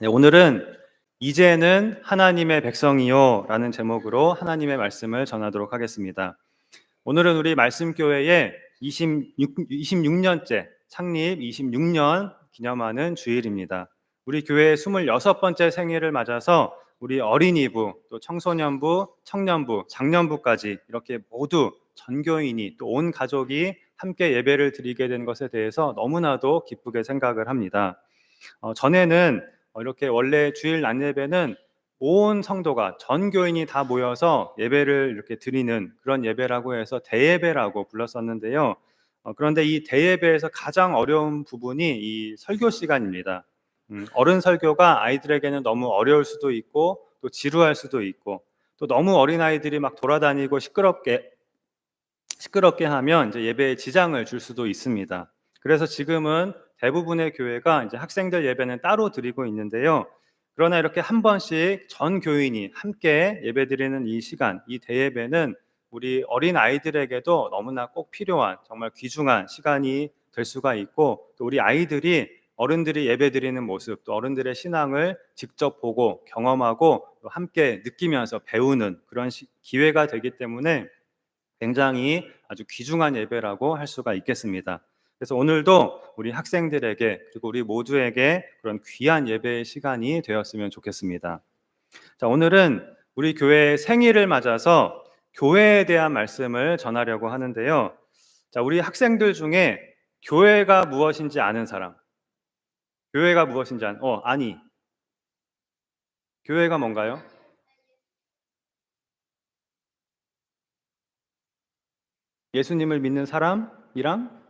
네, 오늘은 이제는 하나님의 백성이요 라는 제목으로 하나님의 말씀을 전하도록 하겠습니다. 오늘은 우리 말씀교회의 26년째 창립 26년 기념하는 주일입니다. 우리 교회의 26번째 생일을 맞아서 우리 어린이부, 또 청소년부, 청년부, 장년부까지 이렇게 모두 전교인이 또 온 가족이 함께 예배를 드리게 된 것에 대해서 너무나도 기쁘게 생각을 합니다. 전에는 이렇게 원래 주일 낮 예배는 온 성도가 전 교인이 다 모여서 예배를 이렇게 드리는 그런 예배라고 해서 대예배라고 불렀었는데요. 그런데 이 대예배에서 가장 어려운 부분이 이 설교 시간입니다. 어른 설교가 아이들에게는 너무 어려울 수도 있고 또 지루할 수도 있고 또 너무 어린 아이들이 막 돌아다니고 시끄럽게 하면 이제 예배에 지장을 줄 수도 있습니다. 그래서 지금은 대부분의 교회가 이제 학생들 예배는 따로 드리고 있는데요. 그러나 이렇게 한 번씩 전 교인이 함께 예배드리는 이 시간, 이 대예배는 우리 어린 아이들에게도 너무나 꼭 필요한 정말 귀중한 시간이 될 수가 있고, 또 우리 아이들이 어른들이 예배드리는 모습, 또 어른들의 신앙을 직접 보고 경험하고 또 함께 느끼면서 배우는 그런 기회가 되기 때문에 굉장히 아주 귀중한 예배라고 할 수가 있겠습니다. 그래서 오늘도 우리 학생들에게 그리고 우리 모두에게 그런 귀한 예배의 시간이 되었으면 좋겠습니다. 자, 오늘은 우리 교회의 생일을 맞아서 교회에 대한 말씀을 전하려고 하는데요. 자, 우리 학생들 중에 교회가 무엇인지 아는 사람. 교회가 무엇인지 아니. 교회가 뭔가요? 예수님을 믿는 사람이랑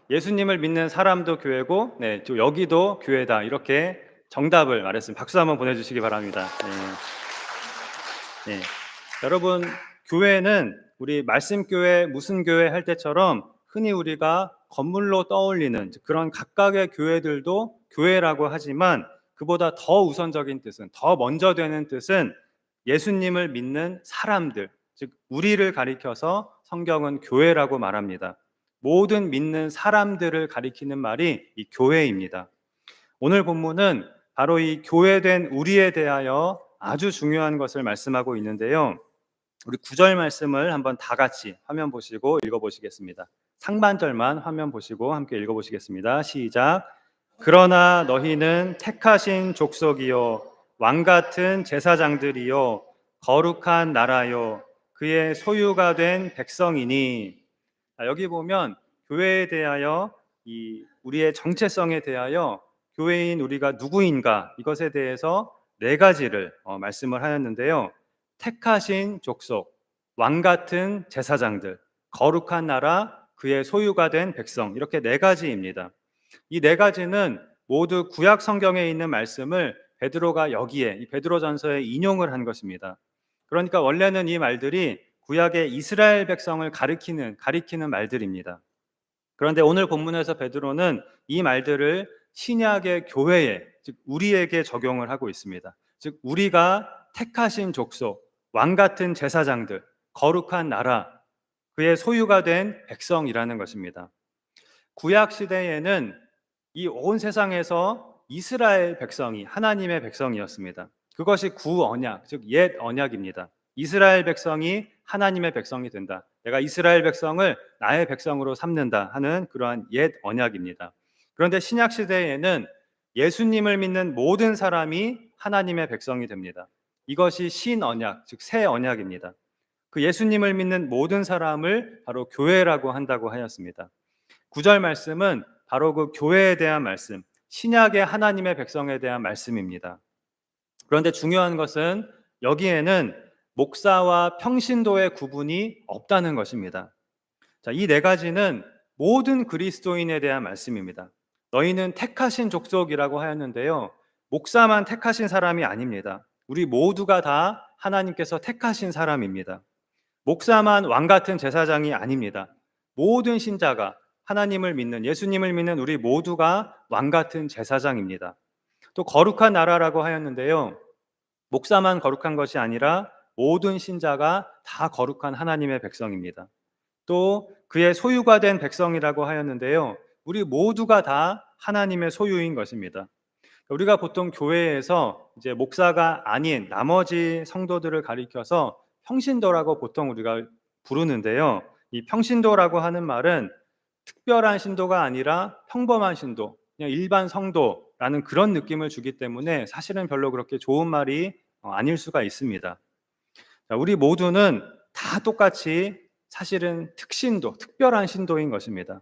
예수님을 믿는 사람도 교회고, 네, 또 여기도 교회다. 이렇게 정답을 말했습니다. 박수 한번 보내주시기 바랍니다. 네. 여러분, 교회는 우리 말씀교회, 무슨 교회 할 때처럼 흔히 우리가 건물로 떠올리는 그런 각각의 교회들도 교회라고 하지만 그보다 더 우선적인 뜻은, 더 먼저 되는 뜻은 예수님을 믿는 사람들, 즉 우리를 가리켜서 성경은 교회라고 말합니다. 모든 믿는 사람들을 가리키는 말이 이 교회입니다. 오늘 본문은 바로 이 교회된 우리에 대하여 아주 중요한 것을 말씀하고 있는데요. 우리 9절 말씀을 한번 다 같이 화면 보시고 읽어보시겠습니다. 상반절만 화면 보시고 함께 읽어보시겠습니다. 시작. 그러나 너희는 택하신 족속이요 왕 같은 제사장들이요 거룩한 나라요 그의 소유가 된 백성이니. 여기 보면 교회에 대하여 이 우리의 정체성에 대하여 교회인 우리가 누구인가 이것에 대해서 네 가지를 말씀을 하였는데요. 택하신 족속, 왕 같은 제사장들, 거룩한 나라, 그의 소유가 된 백성, 이렇게 네 가지입니다. 이 네 가지는 모두 구약 성경에 있는 말씀을 베드로가 여기에 이 베드로전서에 인용을 한 것입니다. 그러니까 원래는 이 말들이 구약의 이스라엘 백성을 가리키는 말들입니다. 그런데 오늘 본문에서 베드로는 이 말들을 신약의 교회에, 즉 우리에게 적용을 하고 있습니다. 즉 우리가 택하신 족속, 왕 같은 제사장들, 거룩한 나라, 그의 소유가 된 백성이라는 것입니다. 구약 시대에는 이 온 세상에서 이스라엘 백성이 하나님의 백성이었습니다. 그것이 구언약, 즉 옛 언약입니다. 이스라엘 백성이 하나님의 백성이 된다. 내가 이스라엘 백성을 나의 백성으로 삼는다 하는 그러한 옛 언약입니다. 그런데 신약 시대에는 예수님을 믿는 모든 사람이 하나님의 백성이 됩니다. 이것이 신언약, 즉 새 언약입니다. 그 예수님을 믿는 모든 사람을 바로 교회라고 한다고 하였습니다. 9절 말씀은 바로 그 교회에 대한 말씀, 신약의 하나님의 백성에 대한 말씀입니다. 그런데 중요한 것은 여기에는 목사와 평신도의 구분이 없다는 것입니다. 자, 이 네 가지는 모든 그리스도인에 대한 말씀입니다. 너희는 택하신 족속이라고 하였는데요. 목사만 택하신 사람이 아닙니다. 우리 모두가 다 하나님께서 택하신 사람입니다. 목사만 왕 같은 제사장이 아닙니다. 모든 신자가 하나님을 믿는 예수님을 믿는 우리 모두가 왕 같은 제사장입니다. 또 거룩한 나라라고 하였는데요. 목사만 거룩한 것이 아니라 모든 신자가 다 거룩한 하나님의 백성입니다. 또 그의 소유가 된 백성이라고 하였는데요. 우리 모두가 다 하나님의 소유인 것입니다. 우리가 보통 교회에서 이제 목사가 아닌 나머지 성도들을 가리켜서 평신도라고 보통 우리가 부르는데요. 이 평신도라고 하는 말은 특별한 신도가 아니라 평범한 신도, 그냥 일반 성도라는 그런 느낌을 주기 때문에 사실은 별로 그렇게 좋은 말이 아닐 수가 있습니다. 자, 우리 모두는 다 똑같이 사실은 특신도, 특별한 신도인 것입니다.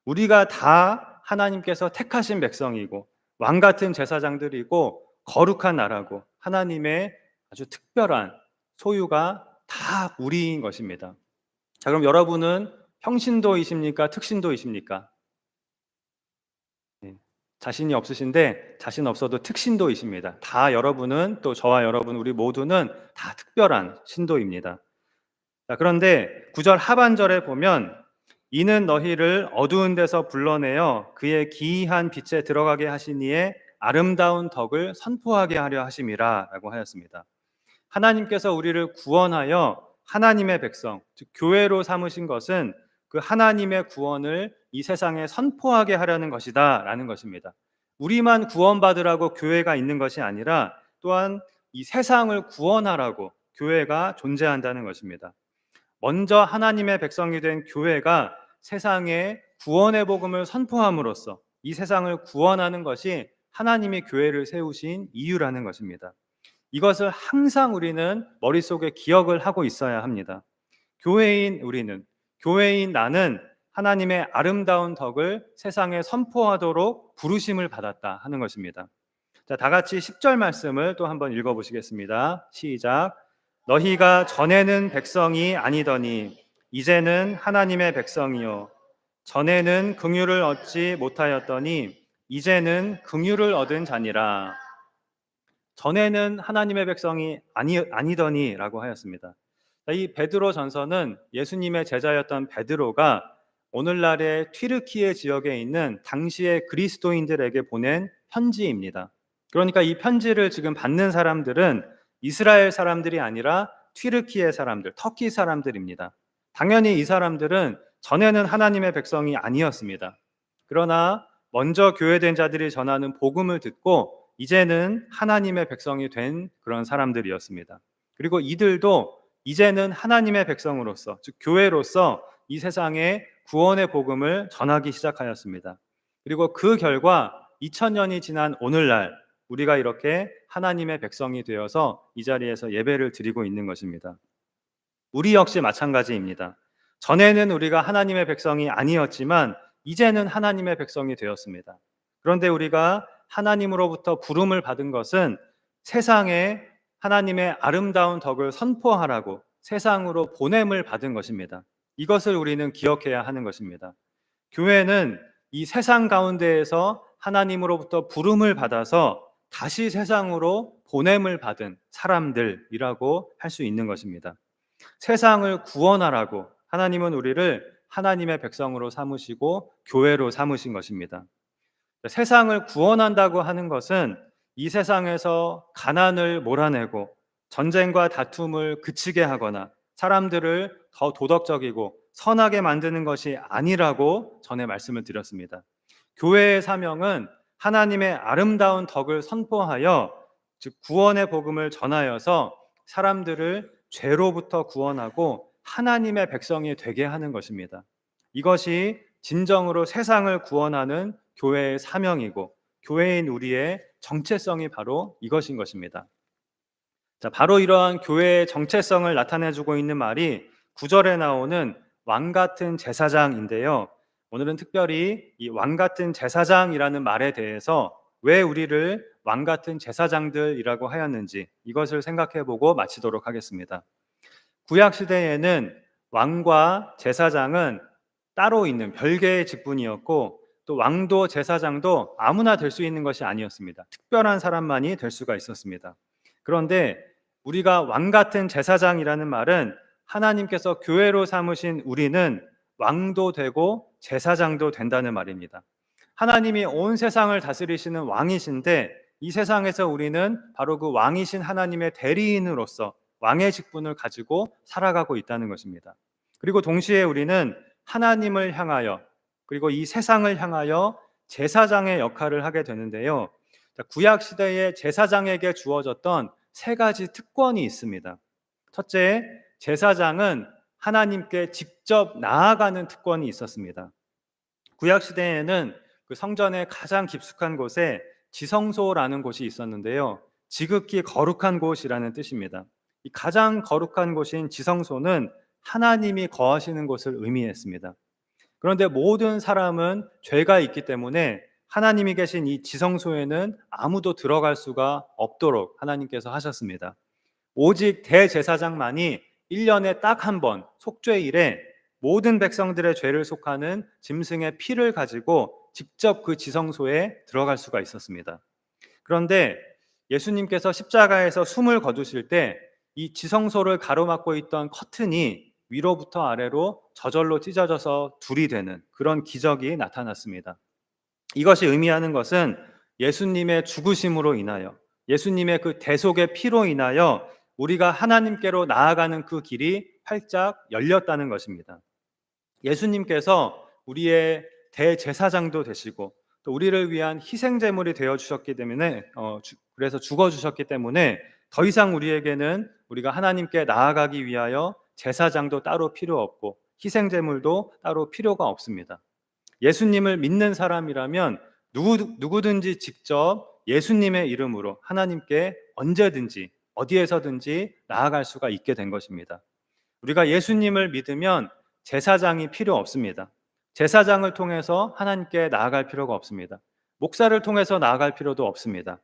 우리가 다 하나님께서 택하신 백성이고 왕 같은 제사장들이고 거룩한 나라고 하나님의 아주 특별한 소유가 다 우리인 것입니다. 자, 그럼 여러분은 평신도이십니까? 특신도이십니까? 네. 자신이 없으신데 자신 없어도 특신도이십니다. 다 여러분은 또 저와 여러분 우리 모두는 다 특별한 신도입니다. 자, 그런데 9절 하반절에 보면 이는 너희를 어두운 데서 불러내어 그의 기이한 빛에 들어가게 하시니에 아름다운 덕을 선포하게 하려 하심이라 라고 하였습니다. 하나님께서 우리를 구원하여 하나님의 백성, 즉 교회로 삼으신 것은 그 하나님의 구원을 이 세상에 선포하게 하려는 것이다 라는 것입니다. 우리만 구원받으라고 교회가 있는 것이 아니라 또한 이 세상을 구원하라고 교회가 존재한다는 것입니다. 먼저 하나님의 백성이 된 교회가 세상에 구원의 복음을 선포함으로써 이 세상을 구원하는 것이 하나님이 교회를 세우신 이유라는 것입니다. 이것을 항상 우리는 머릿속에 기억을 하고 있어야 합니다. 교회인 우리는, 교회인 나는 하나님의 아름다운 덕을 세상에 선포하도록 부르심을 받았다 하는 것입니다. 자, 다 같이 10절 말씀을 또 한번 읽어보시겠습니다. 시작. 너희가 전에는 백성이 아니더니 이제는 하나님의 백성이요 전에는 긍휼을 얻지 못하였더니 이제는 긍휼을 얻은 자니라. 전에는 하나님의 백성이 아니더니라고 하였습니다. 이 베드로 전서는 예수님의 제자였던 베드로가 오늘날의 튀르키예 지역에 있는 당시의 그리스도인들에게 보낸 편지입니다. 그러니까 이 편지를 지금 받는 사람들은 이스라엘 사람들이 아니라 튀르키예 사람들, 터키 사람들입니다. 당연히 이 사람들은 전에는 하나님의 백성이 아니었습니다. 그러나 먼저 교회된 자들이 전하는 복음을 듣고 이제는 하나님의 백성이 된 그런 사람들이었습니다. 그리고 이들도 이제는 하나님의 백성으로서, 즉 교회로서 이 세상에 구원의 복음을 전하기 시작하였습니다. 그리고 그 결과 2000년이 지난 오늘날 우리가 이렇게 하나님의 백성이 되어서 이 자리에서 예배를 드리고 있는 것입니다. 우리 역시 마찬가지입니다. 전에는 우리가 하나님의 백성이 아니었지만 이제는 하나님의 백성이 되었습니다. 그런데 우리가 하나님으로부터 부름을 받은 것은 세상에 하나님의 아름다운 덕을 선포하라고 세상으로 보냄을 받은 것입니다. 이것을 우리는 기억해야 하는 것입니다. 교회는 이 세상 가운데에서 하나님으로부터 부름을 받아서 다시 세상으로 보냄을 받은 사람들이라고 할 수 있는 것입니다. 세상을 구원하라고 하나님은 우리를 하나님의 백성으로 삼으시고 교회로 삼으신 것입니다. 세상을 구원한다고 하는 것은 이 세상에서 가난을 몰아내고 전쟁과 다툼을 그치게 하거나 사람들을 더 도덕적이고 선하게 만드는 것이 아니라고 전에 말씀을 드렸습니다. 교회의 사명은 하나님의 아름다운 덕을 선포하여 즉 구원의 복음을 전하여서 사람들을 죄로부터 구원하고 하나님의 백성이 되게 하는 것입니다. 이것이 진정으로 세상을 구원하는 교회의 사명이고 교회인 우리의 정체성이 바로 이것인 것입니다. 자, 바로 이러한 교회의 정체성을 나타내주고 있는 말이 9절에 나오는 왕 같은 제사장인데요. 오늘은 특별히 이 왕 같은 제사장이라는 말에 대해서 왜 우리를 왕 같은 제사장들이라고 하였는지 이것을 생각해보고 마치도록 하겠습니다. 구약 시대에는 왕과 제사장은 따로 있는 별개의 직분이었고 또 왕도 제사장도 아무나 될 수 있는 것이 아니었습니다. 특별한 사람만이 될 수가 있었습니다. 그런데 우리가 왕 같은 제사장이라는 말은 하나님께서 교회로 삼으신 우리는 왕도 되고 제사장도 된다는 말입니다. 하나님이 온 세상을 다스리시는 왕이신데 이 세상에서 우리는 바로 그 왕이신 하나님의 대리인으로서 왕의 직분을 가지고 살아가고 있다는 것입니다. 그리고 동시에 우리는 하나님을 향하여 그리고 이 세상을 향하여 제사장의 역할을 하게 되는데요. 구약 시대에 제사장에게 주어졌던 세 가지 특권이 있습니다. 첫째, 제사장은 하나님께 직접 나아가는 특권이 있었습니다. 구약 시대에는 그 성전의 가장 깊숙한 곳에 지성소라는 곳이 있었는데요. 지극히 거룩한 곳이라는 뜻입니다. 이 가장 거룩한 곳인 지성소는 하나님이 거하시는 곳을 의미했습니다. 그런데 모든 사람은 죄가 있기 때문에 하나님이 계신 이 지성소에는 아무도 들어갈 수가 없도록 하나님께서 하셨습니다. 오직 대제사장만이 1년에 딱 한 번 속죄일에 모든 백성들의 죄를 속하는 짐승의 피를 가지고 직접 그 지성소에 들어갈 수가 있었습니다. 그런데 예수님께서 십자가에서 숨을 거두실 때 이 지성소를 가로막고 있던 커튼이 위로부터 아래로 저절로 찢어져서 둘이 되는 그런 기적이 나타났습니다. 이것이 의미하는 것은 예수님의 죽으심으로 인하여, 예수님의 그 대속의 피로 인하여 우리가 하나님께로 나아가는 그 길이 활짝 열렸다는 것입니다. 예수님께서 우리의 대제사장도 되시고 또 우리를 위한 희생제물이 되어 주셨기 때문에 그래서 죽어 주셨기 때문에 더 이상 우리에게는 우리가 하나님께 나아가기 위하여 제사장도 따로 필요 없고 희생제물도 따로 필요가 없습니다. 예수님을 믿는 사람이라면 누구든지 직접 예수님의 이름으로 하나님께 언제든지 어디에서든지 나아갈 수가 있게 된 것입니다. 우리가 예수님을 믿으면 제사장이 필요 없습니다. 제사장을 통해서 하나님께 나아갈 필요가 없습니다. 목사를 통해서 나아갈 필요도 없습니다.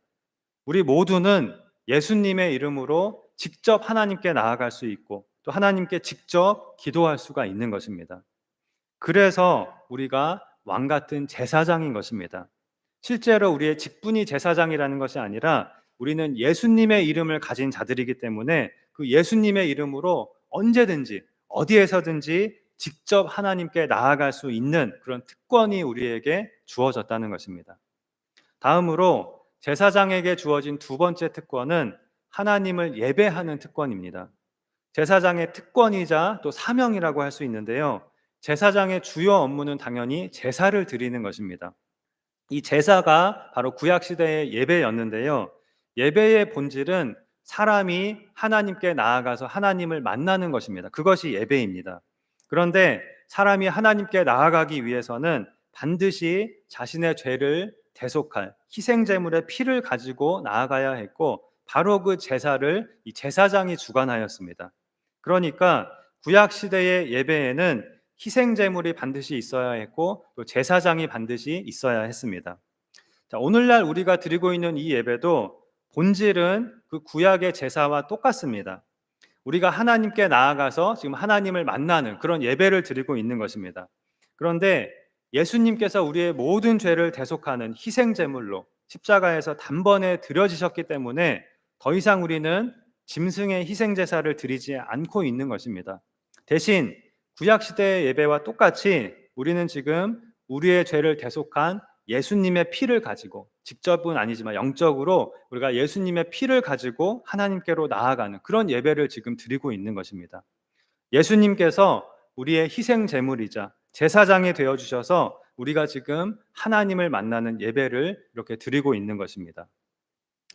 우리 모두는 예수님의 이름으로 직접 하나님께 나아갈 수 있고 또 하나님께 직접 기도할 수가 있는 것입니다. 그래서 우리가 왕 같은 제사장인 것입니다. 실제로 우리의 직분이 제사장이라는 것이 아니라 우리는 예수님의 이름을 가진 자들이기 때문에 그 예수님의 이름으로 언제든지 어디에서든지 직접 하나님께 나아갈 수 있는 그런 특권이 우리에게 주어졌다는 것입니다. 다음으로 제사장에게 주어진 두 번째 특권은 하나님을 예배하는 특권입니다. 제사장의 특권이자 또 사명이라고 할 수 있는데요. 제사장의 주요 업무는 당연히 제사를 드리는 것입니다. 이 제사가 바로 구약 시대의 예배였는데요. 예배의 본질은 사람이 하나님께 나아가서 하나님을 만나는 것입니다. 그것이 예배입니다. 그런데 사람이 하나님께 나아가기 위해서는 반드시 자신의 죄를 대속할 희생제물의 피를 가지고 나아가야 했고 바로 그 제사를 이 제사장이 주관하였습니다. 그러니까 구약 시대의 예배에는 희생제물이 반드시 있어야 했고 또 제사장이 반드시 있어야 했습니다. 자, 오늘날 우리가 드리고 있는 이 예배도 본질은 그 구약의 제사와 똑같습니다. 우리가 하나님께 나아가서 지금 하나님을 만나는 그런 예배를 드리고 있는 것입니다. 그런데 예수님께서 우리의 모든 죄를 대속하는 희생제물로 십자가에서 단번에 드려지셨기 때문에 더 이상 우리는 짐승의 희생제사를 드리지 않고 있는 것입니다. 대신 구약시대의 예배와 똑같이 우리는 지금 우리의 죄를 대속한 예수님의 피를 가지고 직접은 아니지만 영적으로 우리가 예수님의 피를 가지고 하나님께로 나아가는 그런 예배를 지금 드리고 있는 것입니다. 예수님께서 우리의 희생 제물이자 제사장이 되어 주셔서 우리가 지금 하나님을 만나는 예배를 이렇게 드리고 있는 것입니다.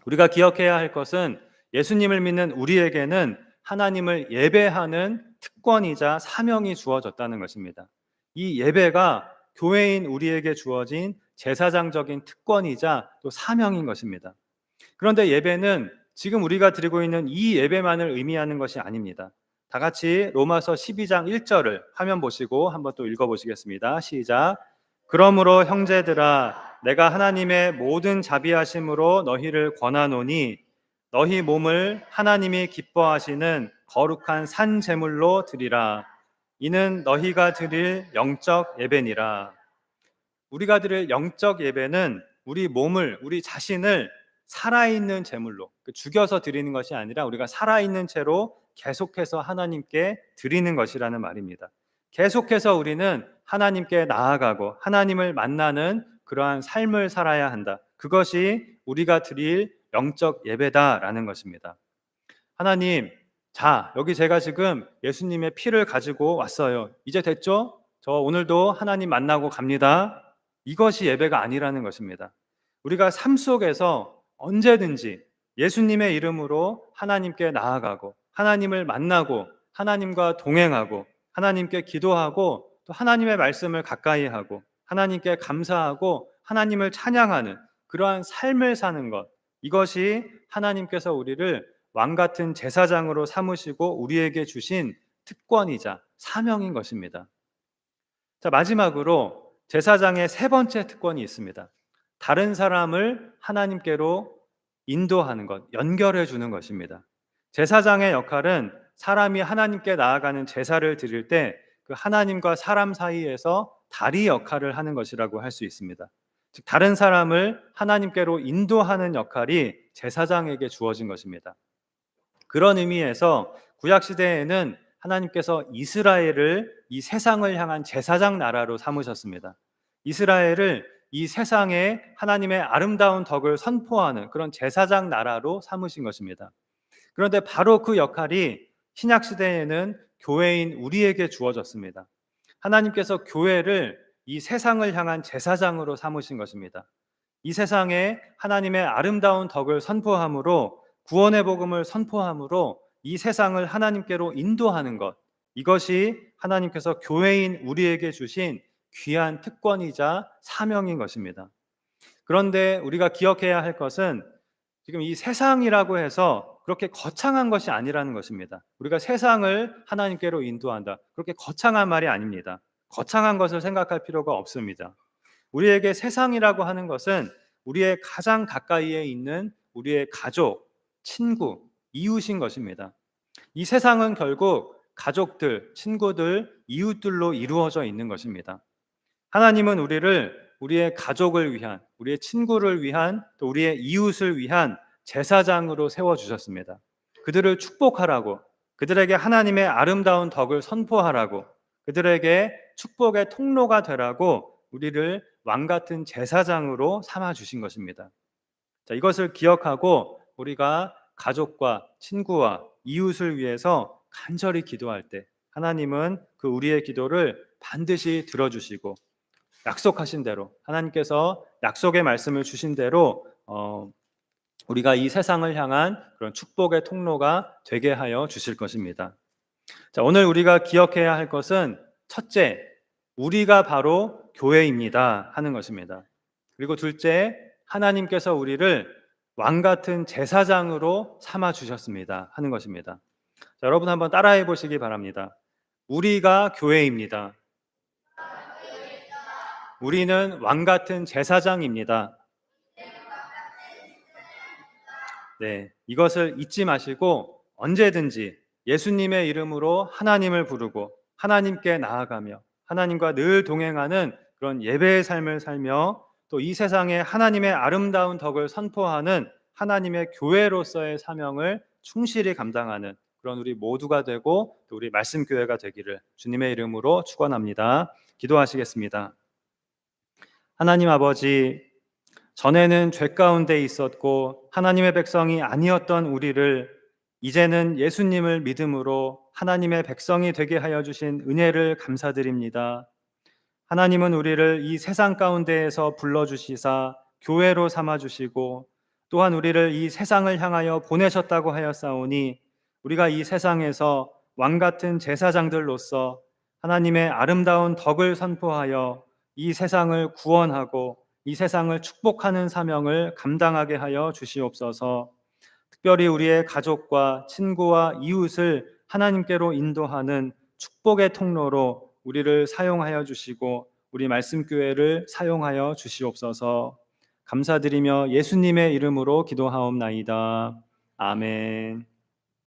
우리가 기억해야 할 것은 예수님을 믿는 우리에게는 하나님을 예배하는 특권이자 사명이 주어졌다는 것입니다. 이 예배가 교회인 우리에게 주어진 제사장적인 특권이자 또 사명인 것입니다. 그런데 예배는 지금 우리가 드리고 있는 이 예배만을 의미하는 것이 아닙니다. 다 같이 로마서 12장 1절을 화면 보시고 한번 또 읽어보시겠습니다. 시작. 그러므로 형제들아 내가 하나님의 모든 자비하심으로 너희를 권하노니 너희 몸을 하나님이 기뻐하시는 거룩한 산 제물로 드리라. 이는 너희가 드릴 영적 예배니라. 우리가 드릴 영적 예배는 우리 몸을, 우리 자신을 살아있는 제물로 죽여서 드리는 것이 아니라 우리가 살아있는 채로 계속해서 하나님께 드리는 것이라는 말입니다. 계속해서 우리는 하나님께 나아가고 하나님을 만나는 그러한 삶을 살아야 한다. 그것이 우리가 드릴 영적 예배다라는 것입니다. 하나님, 자, 여기 제가 지금 예수님의 피를 가지고 왔어요. 이제 됐죠? 저 오늘도 하나님 만나고 갑니다. 이것이 예배가 아니라는 것입니다. 우리가 삶 속에서 언제든지 예수님의 이름으로 하나님께 나아가고 하나님을 만나고 하나님과 동행하고 하나님께 기도하고 또 하나님의 말씀을 가까이 하고 하나님께 감사하고 하나님을 찬양하는 그러한 삶을 사는 것, 이것이 하나님께서 우리를 왕 같은 제사장으로 삼으시고 우리에게 주신 특권이자 사명인 것입니다. 자, 마지막으로 제사장의 세 번째 특권이 있습니다. 다른 사람을 하나님께로 인도하는 것, 연결해 주는 것입니다. 제사장의 역할은 사람이 하나님께 나아가는 제사를 드릴 때 그 하나님과 사람 사이에서 다리 역할을 하는 것이라고 할 수 있습니다. 즉, 다른 사람을 하나님께로 인도하는 역할이 제사장에게 주어진 것입니다. 그런 의미에서 구약 시대에는 하나님께서 이스라엘을 이 세상을 향한 제사장 나라로 삼으셨습니다. 이스라엘을 이 세상에 하나님의 아름다운 덕을 선포하는 그런 제사장 나라로 삼으신 것입니다. 그런데 바로 그 역할이 신약 시대에는 교회인 우리에게 주어졌습니다. 하나님께서 교회를 이 세상을 향한 제사장으로 삼으신 것입니다. 이 세상에 하나님의 아름다운 덕을 선포함으로, 구원의 복음을 선포함으로 이 세상을 하나님께로 인도하는 것, 이것이 하나님께서 교회인 우리에게 주신 귀한 특권이자 사명인 것입니다. 그런데 우리가 기억해야 할 것은 지금 이 세상이라고 해서 그렇게 거창한 것이 아니라는 것입니다. 우리가 세상을 하나님께로 인도한다, 그렇게 거창한 말이 아닙니다. 거창한 것을 생각할 필요가 없습니다. 우리에게 세상이라고 하는 것은 우리의 가장 가까이에 있는 우리의 가족, 친구, 이웃인 것입니다. 이 세상은 결국 가족들, 친구들, 이웃들로 이루어져 있는 것입니다. 하나님은 우리를 우리의 가족을 위한, 우리의 친구를 위한, 또 우리의 이웃을 위한 제사장으로 세워주셨습니다. 그들을 축복하라고, 그들에게 하나님의 아름다운 덕을 선포하라고, 그들에게 축복의 통로가 되라고 우리를 왕 같은 제사장으로 삼아주신 것입니다. 자, 이것을 기억하고 우리가 가족과 친구와 이웃을 위해서 간절히 기도할 때 하나님은 그 우리의 기도를 반드시 들어주시고, 약속하신 대로, 하나님께서 약속의 말씀을 주신 대로 우리가 이 세상을 향한 그런 축복의 통로가 되게 하여 주실 것입니다. 자, 오늘 우리가 기억해야 할 것은 첫째, 우리가 바로 교회입니다 하는 것입니다. 그리고 둘째, 하나님께서 우리를 왕 같은 제사장으로 삼아 주셨습니다 하는 것입니다. 자, 여러분 한번 따라해 보시기 바랍니다. 우리가 교회입니다. 우리는 왕 같은 제사장입니다. 네, 이것을 잊지 마시고 언제든지 예수님의 이름으로 하나님을 부르고 하나님께 나아가며 하나님과 늘 동행하는 그런 예배의 삶을 살며 또 이 세상에 하나님의 아름다운 덕을 선포하는 하나님의 교회로서의 사명을 충실히 감당하는 그런 우리 모두가 되고 또 우리 말씀교회가 되기를 주님의 이름으로 축원합니다. 기도하시겠습니다. 하나님 아버지, 전에는 죄 가운데 있었고 하나님의 백성이 아니었던 우리를 이제는 예수님을 믿음으로 하나님의 백성이 되게 하여 주신 은혜를 감사드립니다. 하나님은 우리를 이 세상 가운데에서 불러주시사 교회로 삼아주시고 또한 우리를 이 세상을 향하여 보내셨다고 하였사오니 우리가 이 세상에서 왕같은 제사장들로서 하나님의 아름다운 덕을 선포하여 이 세상을 구원하고 이 세상을 축복하는 사명을 감당하게 하여 주시옵소서. 특별히 우리의 가족과 친구와 이웃을 하나님께로 인도하는 축복의 통로로 우리를 사용하여 주시고 우리 말씀교회를 사용하여 주시옵소서. 감사드리며 예수님의 이름으로 기도하옵나이다. 아멘.